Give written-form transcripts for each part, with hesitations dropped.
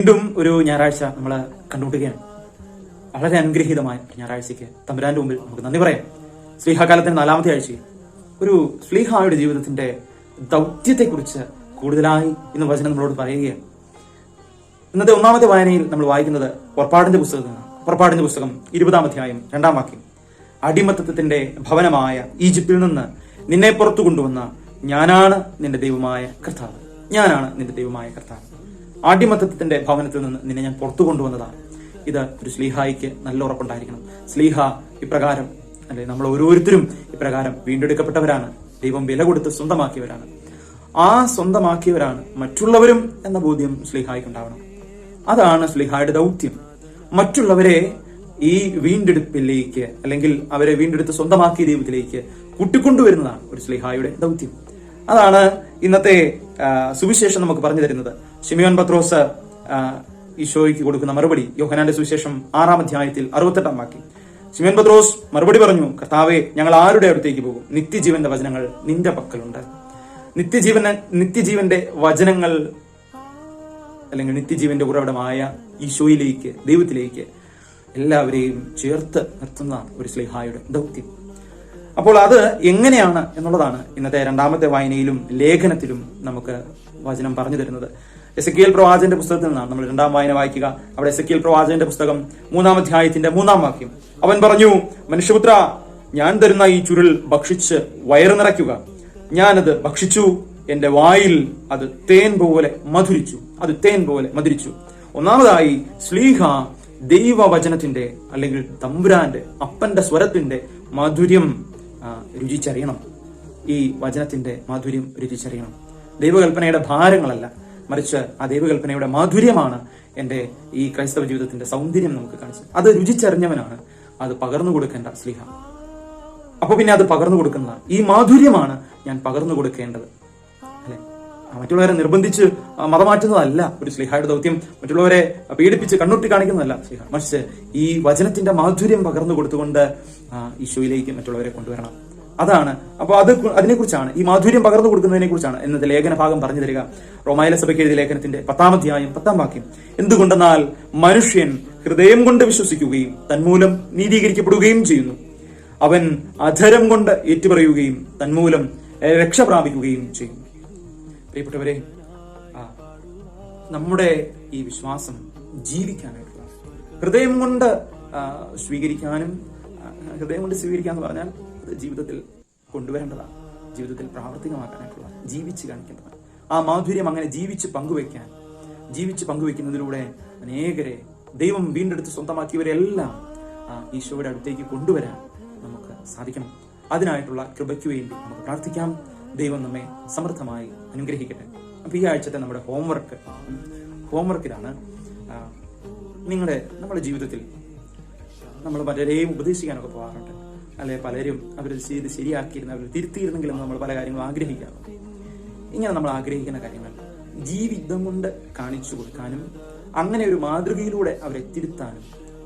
വീണ്ടും ഒരു ഞായറാഴ്ച നമ്മൾ കണ്ടുമുട്ടുകയാണ്. വളരെ അനുഗ്രഹീതമായ ഞായറാഴ്ചയ്ക്ക് തമ്പുരാന്റെ മുമ്പിൽ നമുക്ക് നന്ദി പറയാം. സ്ലീഹാകാലത്തിന്റെ 4-ാമത്തെ ആഴ്ചയിൽ ഒരു സ്ലീഹായുടെ ജീവിതത്തിന്റെ ദൗത്യത്തെക്കുറിച്ച് കൂടുതലായി ഇന്ന് വചനം നമ്മളോട് പറയുകയാണ്. ഇന്നത്തെ 1-ാമത്തെ വായനയിൽ നമ്മൾ വായിക്കുന്നത് പുറപ്പാടിന്റെ പുസ്തകത്തിലാണ്. പുറപ്പാടിന്റെ പുസ്തകം 20-ാം അധ്യായം 2-ാം വാക്യം. അടിമത്തത്തിന്റെ ഭവനമായ ഈജിപ്തിൽ നിന്ന് നിന്നെ പുറത്തു കൊണ്ടുവന്ന ഞാനാണ് നിന്റെ ദൈവമായ കർത്താവ്. ഞാനാണ് നിന്റെ ദൈവമായ കർത്താവ്. അടിമത്തത്തിന്റെ ഭവനത്തിൽ നിന്ന് നിന്നെ ഞാൻ പുറത്തു കൊണ്ടുവന്നതാണ്. ഇത് ഒരു സ്ലീഹായിക്ക് നല്ല ഉറപ്പുണ്ടായിരിക്കണം. സ്ലീഹ ഇപ്രകാരം അല്ലെ, നമ്മൾ ഓരോരുത്തരും ഇപ്രകാരം വീണ്ടെടുക്കപ്പെട്ടവരാണ്. ദൈവം വില കൊടുത്ത് സ്വന്തമാക്കിയവരാണ്. ആ സ്വന്തമാക്കിയവരാണ് മറ്റുള്ളവരും എന്ന ബോധ്യം സ്ലീഹായിക്ക് ഉണ്ടാവണം. അതാണ് സ്ലീഹായുടെ ദൗത്യം. മറ്റുള്ളവരെ ഈ വീണ്ടെടുപ്പിലേക്ക് അല്ലെങ്കിൽ അവരെ വീണ്ടെടുത്ത് സ്വന്തമാക്കിയ ദൈവത്തിലേക്ക് കൂട്ടിക്കൊണ്ടുവരുന്നതാണ് ഒരു സ്ലീഹായുടെ ദൗത്യം. അതാണ് ഇന്നത്തെ സുവിശേഷം നമുക്ക് പറഞ്ഞു തരുന്നത്. ശിമിയോൻ പത്രോസ് ഈശോയ്ക്ക് കൊടുക്കുന്ന മറുപടി യോഹന്നാന്റെ സുവിശേഷം 6-ാം അധ്യായത്തിൽ 68-ാം വാക്യം. ശിമിയോൻ പത്രോസ് മറുപടി പറഞ്ഞു, കർത്താവേ, ഞങ്ങൾ ആരുടെ അടുത്തേക്ക് പോകും? നിത്യജീവന്റെ വചനങ്ങൾ നിന്റെ പക്കലുണ്ട്. നിത്യജീവന്റെ വചനങ്ങൾ അല്ലെങ്കിൽ നിത്യജീവന്റെ ഉറവിടമായ ഈശോയിലേക്ക്, ദൈവത്തിലേക്ക് എല്ലാവരെയും ചേർത്ത് നിർത്തുന്നതാണ് ഒരു സ്ലീഹായുടെ ദൗത്യം. അപ്പോൾ അത് എങ്ങനെയാണ് എന്നുള്ളതാണ് ഇന്നത്തെ 2-ാമത്തെ വായനയിലും ലേഖനത്തിലും നമുക്ക് വചനം പറഞ്ഞു തരുന്നത്. എസെക്കിയേൽ പ്രവാചകന്റെ പുസ്തകത്തിൽ നിന്നാണ് നമ്മൾ 2-ാം വായന വായിക്കുക. അവിടെ എസെക്കിയേൽ പ്രവാചകന്റെ പുസ്തകം 3-ാം അധ്യായത്തിന്റെ 3-ാം വാക്യം. അവൻ പറഞ്ഞു, മനുഷ്യപുത്ര, ഞാൻ തരുന്ന ഈ ചുരുൾ ഭക്ഷിച്ച് വയറ് നിറയ്ക്കുക. ഞാനത് ഭക്ഷിച്ചു, എന്റെ വായിൽ അത് തേൻ പോലെ മധുരിച്ചു. ഒന്നാമതായി സ്ലീഹ ദൈവവചനത്തിന്റെ അല്ലെങ്കിൽ തമ്പുരാന്റെ അപ്പന്റെ സ്വരത്തിന്റെ മാധുര്യം രുചിച്ചറിയണം. ഈ വചനത്തിന്റെ മാധുര്യം രുചിച്ചറിയണം. ദൈവകൽപ്പനയുടെ ഭാരങ്ങളല്ല, മറിച്ച് ആ ദൈവകൽപ്പനയുടെ മാധുര്യമാണ് എന്റെ ഈ ക്രൈസ്തവ ജീവിതത്തിന്റെ സൗന്ദര്യം നമുക്ക് കാണിച്ചത്. അത് രുചിച്ചറിഞ്ഞവനാണ് അത് പകർന്നു കൊടുക്കേണ്ട സ്ലീഹ. അപ്പൊ പിന്നെ അത് പകർന്നു കൊടുക്കുന്നതാണ്. ഈ മാധുര്യമാണ് ഞാൻ പകർന്നു കൊടുക്കേണ്ടത്, അല്ലെ? മറ്റുള്ളവരെ നിർബന്ധിച്ച് മതമാറ്റുന്നതല്ല ഒരു സ്ലീഹായുടെ ദൗത്യം. മറ്റുള്ളവരെ പീഡിപ്പിച്ച് കണ്ണുട്ടി കാണിക്കുന്നതല്ല സ്ലീഹ, മറിച്ച് ഈ വചനത്തിന്റെ മാധുര്യം പകർന്നു കൊടുത്തുകൊണ്ട് ഈശോയിലേക്ക് മറ്റുള്ളവരെ കൊണ്ടുവരണം. അതാണ്. അപ്പൊ അതിനെക്കുറിച്ചാണ്, ഈ മാധുര്യം പകർന്നു കൊടുക്കുന്നതിനെ കുറിച്ചാണ് ഇന്നത്തെ ലേഖന ഭാഗം പറഞ്ഞു തരിക. റോമായിലെ സഭയ്ക്ക് എഴുതിയ ലേഖനത്തിന്റെ 10-ാം അധ്യായം 10-ാം വാക്യം. എന്തുകൊണ്ടെന്നാൽ മനുഷ്യൻ ഹൃദയം കൊണ്ട് വിശ്വസിക്കുകയും തന്മൂലം നീതീകരിക്കപ്പെടുകയും ചെയ്യുന്നു. അവൻ അധരം കൊണ്ട് ഏറ്റുപറയുകയും തന്മൂലം രക്ഷ പ്രാപിക്കുകയും ചെയ്യുന്നു. പ്രിയപ്പെട്ടവരെ, നമ്മുടെ ഈ വിശ്വാസം ജീവിക്കാനായിട്ടുള്ള ഹൃദയം കൊണ്ട് സ്വീകരിക്കാനും, ഹൃദയം കൊണ്ട് സ്വീകരിക്കാന്ന് പറഞ്ഞാൽ അത് ജീവിതത്തിൽ കൊണ്ടുവരേണ്ടതാണ്, ജീവിതത്തിൽ പ്രാവർത്തികമാക്കാനായിട്ടുള്ള, ജീവിച്ച് കാണിക്കേണ്ടതാണ്. ആ മാധുര്യം അങ്ങനെ ജീവിച്ച് പങ്കുവെക്കുന്നതിലൂടെ അനേകരെ ദൈവം വീണ്ടെടുത്ത് സ്വന്തമാക്കിയവരെല്ലാം ഈശോയുടെ അടുത്തേക്ക് കൊണ്ടുവരാൻ നമുക്ക് സാധിക്കണം. അതിനായിട്ടുള്ള കൃപയ്ക്ക് വേണ്ടി നമുക്ക് പ്രാർത്ഥിക്കാം. ദൈവം നമ്മെ സമൃദ്ധമായി അനുഗ്രഹിക്കട്ടെ. അപ്പൊ ഈ ആഴ്ചത്തെ നമ്മുടെ ഹോംവർക്ക് ഇതാണ്. നമ്മുടെ ജീവിതത്തിൽ നമ്മൾ പലരെയും ഉപദേശിക്കാനൊക്കെ പോകാറുണ്ട്, അല്ലെ? പലരും അവർ ചെയ്ത് ശരിയാക്കിയിരുന്ന, അവർ തിരുത്തിയിരുന്നെങ്കിലും നമ്മൾ പല കാര്യങ്ങളും ആഗ്രഹിക്കാറുണ്ട്. ഇങ്ങനെ നമ്മൾ ആഗ്രഹിക്കുന്ന കാര്യങ്ങൾ ജീവിതം കൊണ്ട് കാണിച്ചു കൊടുക്കാനും അങ്ങനെ ഒരു മാതൃകയിലൂടെ അവരെ തിരുത്താനും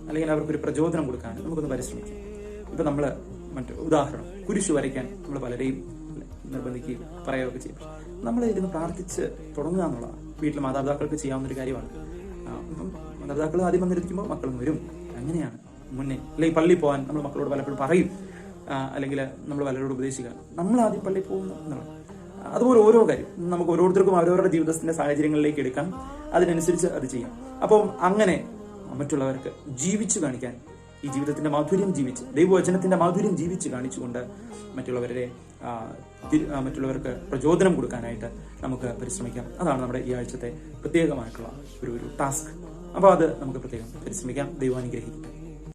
അല്ലെങ്കിൽ അവർക്കൊരു പ്രചോദനം കൊടുക്കാനും നമുക്കൊന്ന് പരിശ്രമിക്കാം. ഇപ്പൊ നമ്മള് ഉദാഹരണം, കുരിശു വരയ്ക്കാൻ നമ്മൾ പലരെയും നിർബന്ധിക്കുകയും പറയുകയൊക്കെ ചെയ്യും. നമ്മൾ ഇരുന്ന് പ്രാർത്ഥിച്ച് തുടങ്ങുക എന്നുള്ളതാണ് വീട്ടിൽ മാതാപിതാക്കൾക്ക് ചെയ്യാവുന്ന ഒരു കാര്യമാണ്. അപ്പം മാതാപിതാക്കൾ ആദ്യം വന്നിരിക്കുമ്പോൾ മക്കളും വരും. അങ്ങനെയാണ് മുന്നേ. അല്ലെങ്കിൽ പള്ളിയിൽ പോകാൻ നമ്മൾ മക്കളോട് പലപ്പോഴും പറയും, അല്ലെങ്കിൽ നമ്മൾ പലരോട് ഉപദേശിക്കുക, നമ്മൾ ആദ്യം പള്ളിയിൽ പോകുന്നു എന്നുള്ളത്. അതുപോലെ ഓരോ കാര്യം നമുക്ക് ഓരോരുത്തർക്കും അവരവരുടെ ജീവിതത്തിന്റെ സാഹചര്യങ്ങളിലേക്ക് എടുക്കാം, അതിനനുസരിച്ച് അത് ചെയ്യാം. അപ്പം അങ്ങനെ മറ്റുള്ളവർക്ക് ജീവിച്ചു കാണിക്കാൻ, ഈ ജീവിതത്തിന്റെ മാധുര്യം ജീവിച്ച്, ദൈവവചനത്തിന്റെ മാധുര്യം ജീവിച്ച് കാണിച്ചുകൊണ്ട് മറ്റുള്ളവർക്ക് പ്രചോദനം കൊടുക്കാനായിട്ട് നമുക്ക് പരിശ്രമിക്കാം. അതാണ് നമ്മുടെ ഈ ആഴ്ചത്തെ പ്രത്യേകമായിട്ടുള്ള ഒരു ടാസ്ക്. അപ്പോൾ അത് നമുക്ക് പ്രത്യേകം പരിശ്രമിക്കാം. ദൈവം അനുഗ്രഹിക്കട്ടെ.